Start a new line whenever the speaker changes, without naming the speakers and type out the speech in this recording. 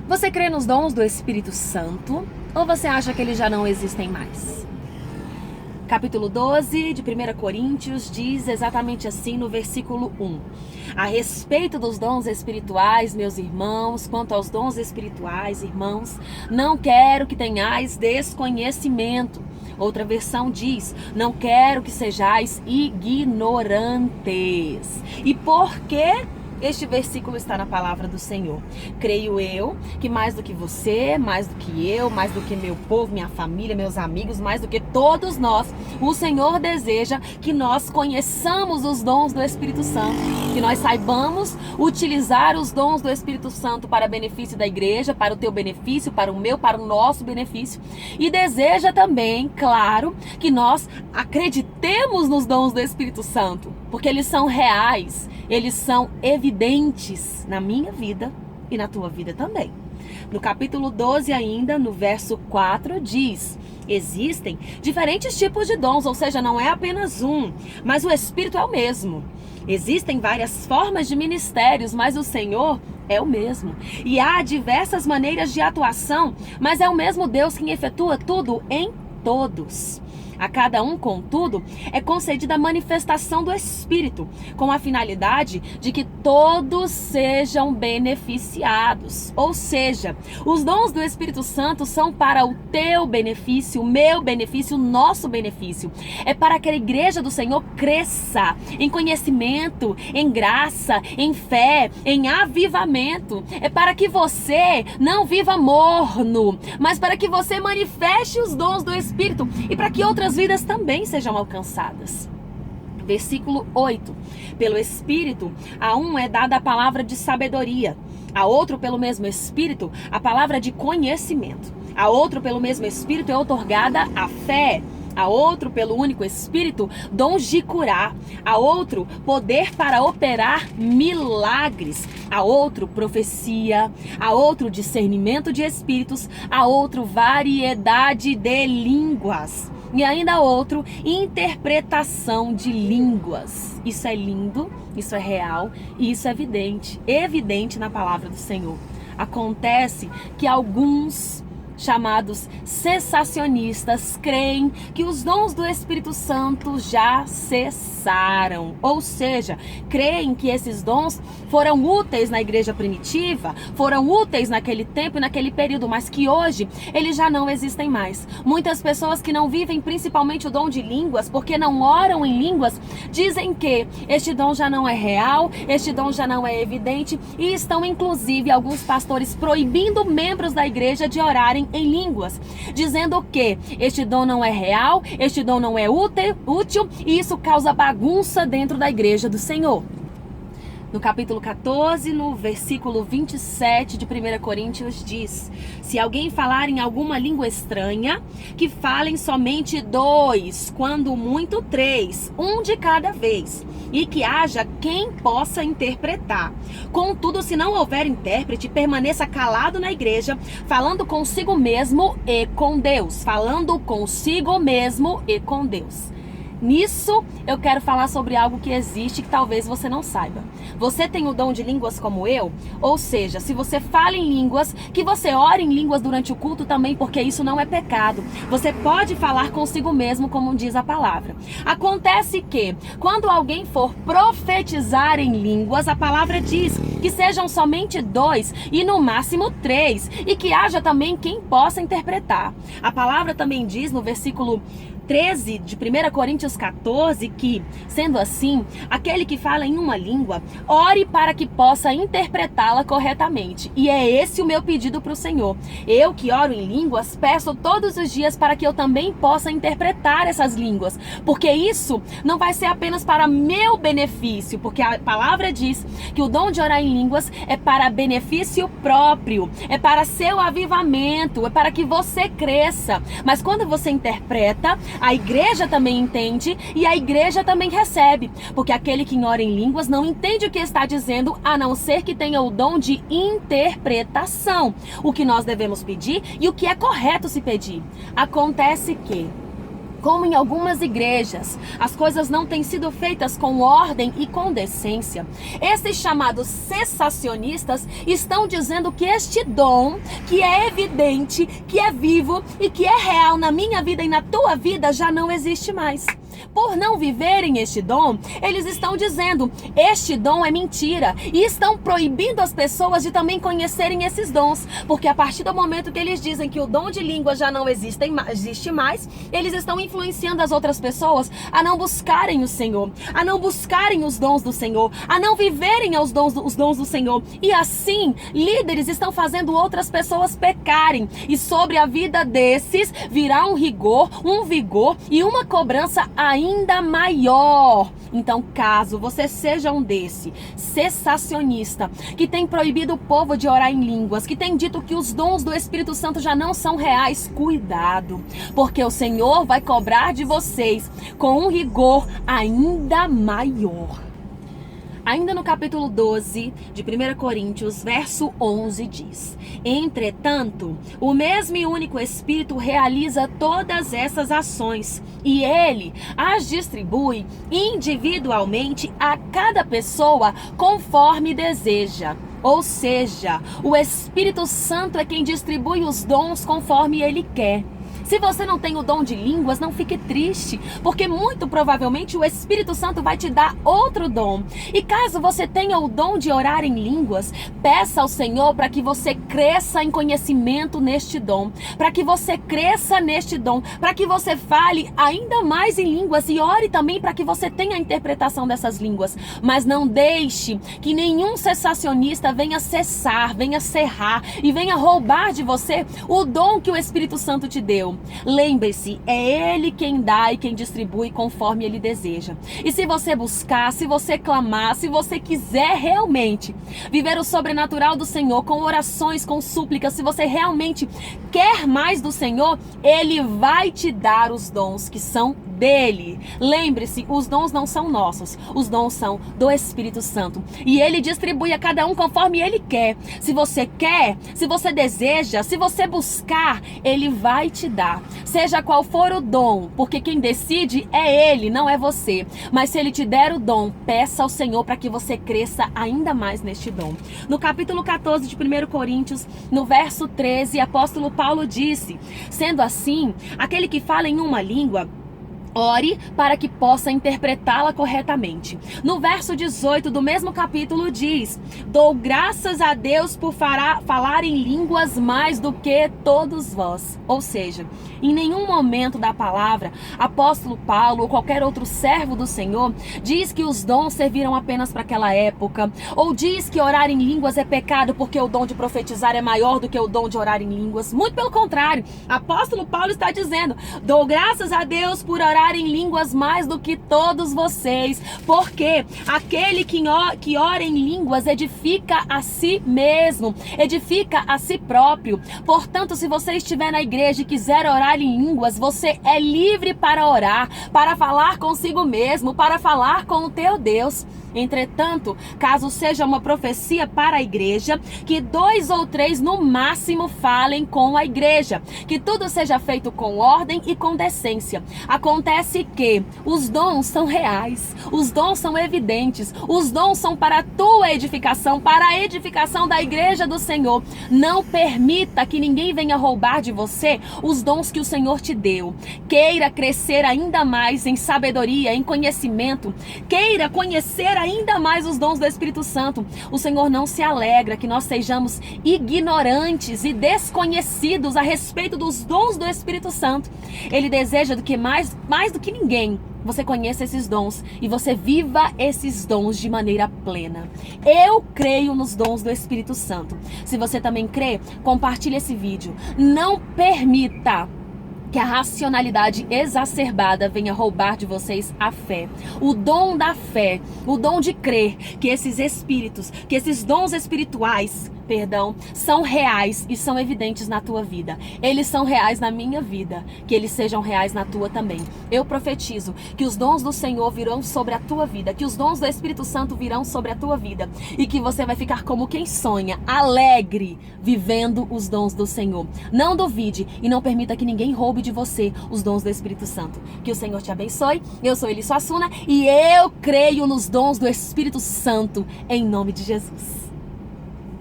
Você crê nos dons do Espírito Santo ou você acha que eles já não existem mais? Capítulo 12 de 1 Coríntios diz exatamente assim no versículo 1. A respeito dos dons espirituais, meus irmãos, quanto aos dons espirituais, irmãos, não quero que tenhais desconhecimento. Outra versão diz, não quero que sejais ignorantes. E por quê? Este versículo está na palavra do Senhor. Creio eu que mais do que você, mais do que eu, mais do que meu povo, minha família, meus amigos, mais do que todos nós, o Senhor deseja que nós conheçamos os dons do Espírito Santo, que nós saibamos utilizar os dons do Espírito Santo para benefício da igreja, para o teu benefício, para o meu, para o nosso benefício. E deseja também, claro, que nós acreditemos nos dons do Espírito Santo, porque eles são reais, eles são evidentes na minha vida e na tua vida também. No capítulo 12 ainda, no verso 4, diz: existem diferentes tipos de dons, ou seja, não é apenas um, mas o Espírito é o mesmo. Existem várias formas de ministérios, mas o Senhor é o mesmo. E há diversas maneiras de atuação, mas é o mesmo Deus quem efetua tudo em todos. A cada um, contudo, é concedida a manifestação do Espírito, com a finalidade de que todos sejam beneficiados. Ou seja, os dons do Espírito Santo são para o teu benefício, o meu benefício, o nosso benefício. É para que a igreja do Senhor cresça em conhecimento, em graça, em fé, em avivamento. É para que você não viva morno, mas para que você manifeste os dons do Espírito e para que outras vidas também sejam alcançadas. Versículo 8. Pelo Espírito, a um é dada a palavra de sabedoria, a outro pelo mesmo Espírito a palavra de conhecimento, a outro pelo mesmo Espírito é outorgada a fé, a outro pelo único Espírito dons de curar, a outro poder para operar milagres, a outro profecia, a outro discernimento de espíritos, a outro variedade de línguas. E ainda outro, interpretação de línguas. Isso é lindo, isso é real e isso é evidente na palavra do Senhor. Acontece que alguns chamados cessacionistas creem que os dons do Espírito Santo já cessaram, ou seja, creem que esses dons foram úteis na igreja primitiva, foram úteis naquele tempo e naquele período, mas que hoje eles já não existem mais. Muitas pessoas que não vivem principalmente o dom de línguas, porque não oram em línguas, dizem que este dom já não é real, este dom já não é evidente, e estão inclusive alguns pastores proibindo membros da igreja de orarem em línguas, dizendo que este dom não é real, este dom não é útil e isso causa bagunça dentro da igreja do Senhor. No capítulo 14, no versículo 27 de 1 Coríntios diz: se alguém falar em alguma língua estranha, que falem somente 2, quando muito 3, um de cada vez, e que haja quem possa interpretar. Contudo, se não houver intérprete, permaneça calado na igreja, falando consigo mesmo e com Deus. Falando consigo mesmo e com Deus. Nisso, eu quero falar sobre algo que existe que talvez você não saiba. Você tem o dom de línguas como eu? Ou seja, se você fala em línguas, que você ore em línguas durante o culto também, porque isso não é pecado. Você pode falar consigo mesmo, como diz a palavra. Acontece que, quando alguém for profetizar em línguas, a palavra diz que sejam somente 2 e no máximo 3, e que haja também quem possa interpretar. A palavra também diz no versículo 13 de 1 Coríntios 14 que, sendo assim, aquele que fala em uma língua, ore para que possa interpretá-la corretamente. E é esse o meu pedido para o Senhor. Eu que oro em línguas, peço todos os dias para que eu também possa interpretar essas línguas, porque isso não vai ser apenas para meu benefício, porque a palavra diz que o dom de orar em línguas é para benefício próprio, é para seu avivamento, é para que você cresça. Mas quando você interpreta, a igreja também entende e a igreja também recebe, porque aquele que ora em línguas não entende o que está dizendo, a não ser que tenha o dom de interpretação, o que nós devemos pedir e o que é correto se pedir. Acontece que como em algumas igrejas, as coisas não têm sido feitas com ordem e com decência, esses chamados cessacionistas estão dizendo que este dom, que é evidente, que é vivo e que é real na minha vida e na tua vida, já não existe mais. Por não viverem este dom, eles estão dizendo, este dom é mentira, e estão proibindo as pessoas de também conhecerem esses dons, porque a partir do momento que eles dizem que o dom de língua já não existe mais, eles estão influenciando as outras pessoas a não buscarem o Senhor, a não buscarem os dons do Senhor, a não viverem os dons do Senhor, e assim, líderes estão fazendo outras pessoas pecarem, e sobre a vida desses virá um rigor, um vigor e uma cobrança ainda maior. Então, caso você seja um desse cessacionista que tem proibido o povo de orar em línguas, que tem dito que os dons do Espírito Santo já não são reais, cuidado, porque o Senhor vai cobrar de vocês com um rigor ainda maior. Ainda no capítulo 12 de 1 Coríntios, verso 11 diz: entretanto, o mesmo e único Espírito realiza todas essas ações e ele as distribui individualmente a cada pessoa conforme deseja. Ou seja, o Espírito Santo é quem distribui os dons conforme ele quer. Se você não tem o dom de línguas, não fique triste, porque muito provavelmente o Espírito Santo vai te dar outro dom. E caso você tenha o dom de orar em línguas, peça ao Senhor para que você cresça em conhecimento neste dom, para que você cresça neste dom, para que você fale ainda mais em línguas e ore também para que você tenha a interpretação dessas línguas. Mas não deixe que nenhum cessacionista venha cessar, venha cerrar e venha roubar de você o dom que o Espírito Santo te deu. Lembre-se, é Ele quem dá e quem distribui conforme Ele deseja. E se você buscar, se você clamar, se você quiser realmente viver o sobrenatural do Senhor, com orações, com súplicas, se você realmente quer mais do Senhor, Ele vai te dar os dons que são dele. Lembre-se, os dons não são nossos, os dons são do Espírito Santo. E Ele distribui a cada um conforme Ele quer. Se você quer, se você deseja, se você buscar, Ele vai te dar. Seja qual for o dom, porque quem decide é Ele, não é você. Mas se Ele te der o dom, peça ao Senhor para que você cresça ainda mais neste dom. No capítulo 14 de 1 Coríntios, no verso 13, apóstolo Paulo disse: sendo assim, aquele que fala em uma língua, ore para que possa interpretá-la corretamente. No verso 18 do mesmo capítulo diz: dou graças a Deus por falar em línguas mais do que todos vós. Ou seja, em nenhum momento da palavra, apóstolo Paulo ou qualquer outro servo do Senhor diz que os dons serviram apenas para aquela época, ou diz que orar em línguas é pecado porque o dom de profetizar é maior do que o dom de orar em línguas. Muito pelo contrário, apóstolo Paulo está dizendo: dou graças a Deus por orar em línguas mais do que todos vocês, porque aquele que ora em línguas edifica a si mesmo, edifica a si próprio. Portanto, se você estiver na igreja e quiser orar em línguas, você é livre para orar, para falar consigo mesmo, para falar com o teu Deus. Entretanto, caso seja uma profecia para a igreja, que 2 ou 3 no máximo falem com a igreja, que tudo seja feito com ordem e com decência. Acontece que os dons são reais, os dons são evidentes, os dons são para a tua edificação, para a edificação da igreja do Senhor. Não permita que ninguém venha roubar de você os dons que o Senhor te deu. Queira crescer ainda mais em sabedoria, em conhecimento, queira conhecer ainda mais os dons do Espírito Santo. O Senhor não se alegra que nós sejamos ignorantes e desconhecidos a respeito dos dons do Espírito Santo. Ele deseja mais do que ninguém você conheça esses dons e você viva esses dons de maneira plena. Eu creio nos dons do Espírito Santo. Se você também crê, compartilhe esse vídeo. Não permita que a racionalidade exacerbada venha roubar de vocês a fé. O dom da fé, o dom de crer que esses espíritos, que esses dons espirituais são reais e são evidentes na tua vida. Eles são reais na minha vida, que eles sejam reais na tua também. Eu profetizo que os dons do Senhor virão sobre a tua vida, que os dons do Espírito Santo virão sobre a tua vida e que você vai ficar como quem sonha, alegre, vivendo os dons do Senhor. Não duvide e não permita que ninguém roube de você os dons do Espírito Santo. Que o Senhor te abençoe. Eu sou Eli Suassuna e eu creio nos dons do Espírito Santo em nome de Jesus.